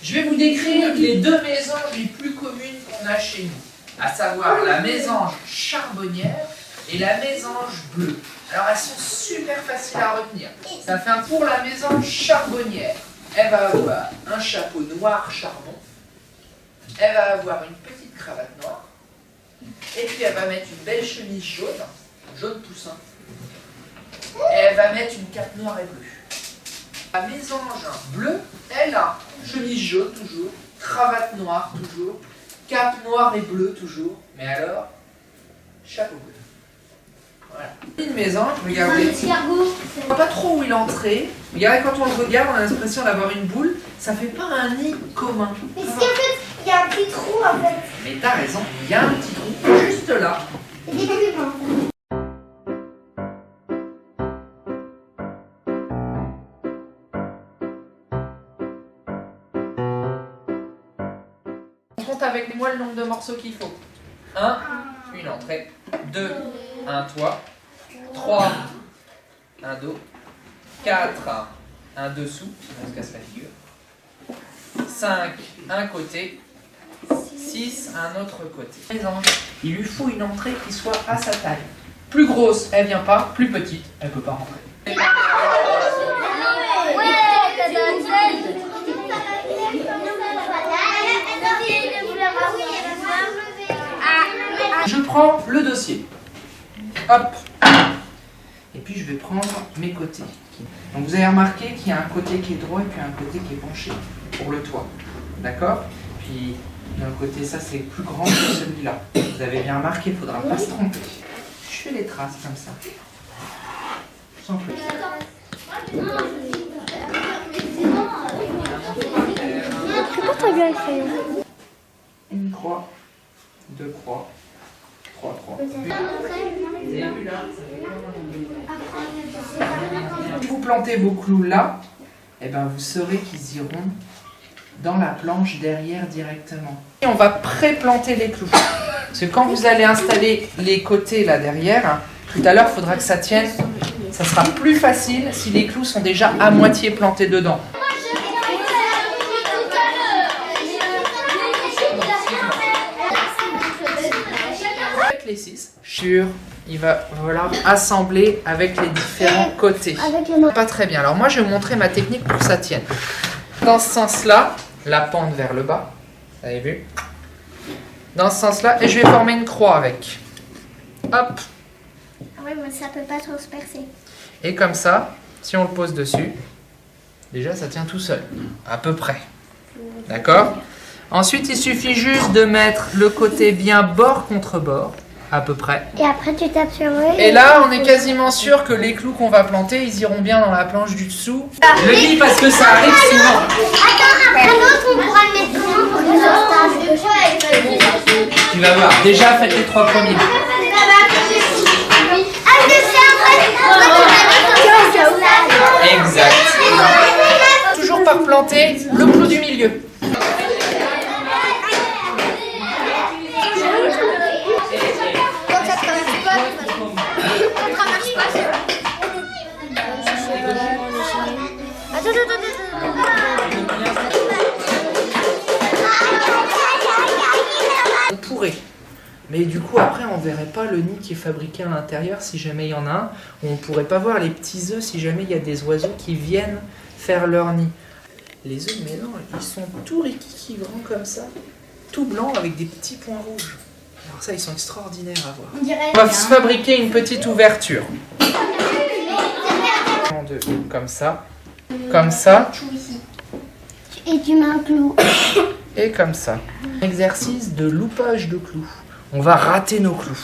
Je vais vous décrire les deux mésanges les plus communes qu'on a chez nous, à savoir la mésange charbonnière et la mésange bleue. Alors elles sont super faciles à retenir. Ça fait pour la mésange charbonnière, elle va avoir un chapeau noir charbon, elle va avoir une petite cravate noire, et puis elle va mettre une belle chemise jaune, jaune poussin, et elle va mettre une cape noire et bleue. La mésange bleue, elle a chemise jaune toujours, cravate noire toujours, cape noire et bleue toujours, mais alors, chapeau bleu. Voilà. Une mésange, regardez. On ne voit pas trop où il est entré. Regardez, quand on le regarde, on a l'impression d'avoir une boule. Ça fait pas un nid commun. Mais si en fait, il y a un petit trou en fait. Mais t'as raison, il y a un petit trou juste là. Il est plus grand. On compte avec moi le nombre de morceaux qu'il faut. 1, une entrée. 2, un toit. 3, un dos. 4, un dessous, on se casse la figure. 5, un côté. 6, un autre côté. Mésange, il lui faut une entrée qui soit à sa taille. Plus grosse, elle vient pas. Plus petite, elle peut pas rentrer. Je prends le dossier. Hop. Et puis je vais prendre mes côtés. Donc vous avez remarqué qu'il y a un côté qui est droit et puis un côté qui est penché pour le toit. D'accord? Puis d'un côté, ça c'est plus grand que celui-là. Vous avez bien remarqué, il ne faudra pas se tromper. Je fais les traces comme ça. Sans plus. Une croix, deux croix, trois croix. Si vous plantez vos clous là, eh ben vous saurez qu'ils iront dans la planche derrière directement. Et on va pré-planter les clous. Parce que quand vous allez installer les côtés là derrière, tout à l'heure il faudra que ça tienne. Ça sera plus facile si les clous sont déjà à moitié plantés dedans. Avec les 6, il va falloir assembler avec les différents côtés. Pas très bien. Alors moi je vais vous montrer ma technique pour que ça tienne. Dans ce sens-là, la pente vers le bas, vous avez vu? Dans ce sens-là, et je vais former une croix avec. Hop. Oui, mais ça peut pas trop se percer. Et comme ça, si on le pose dessus, déjà ça tient tout seul, à peu près. D'accord? Ensuite, il suffit juste de mettre le côté bien bord contre bord, à peu près. Et après, tu tapes sur eux. Et là, on est quasiment sûr que les clous qu'on va planter, ils iront bien dans la planche du dessous. Je le dis parce que ça arrive souvent. Attends, après l'autre, on pourra le mettre comment pour que ça se Tu vas voir, déjà faites les 3 premiers. Exact. Toujours par planter le clou du milieu. On pourrait. Mais du coup, après, on verrait pas le nid qui est fabriqué à l'intérieur si jamais il y en a un. On pourrait pas voir les petits œufs si jamais il y a des oiseaux qui viennent faire leur nid. Les œufs de mélange, ils sont tout rikiki grands comme ça, tout blancs avec des petits points rouges. Alors ça, ils sont extraordinaires à voir. On va se fabriquer une petite ouverture. En deux, comme ça, comme ça. Et tu mets un clou. Et comme ça. Exercice de loupage de clous. On va rater nos clous.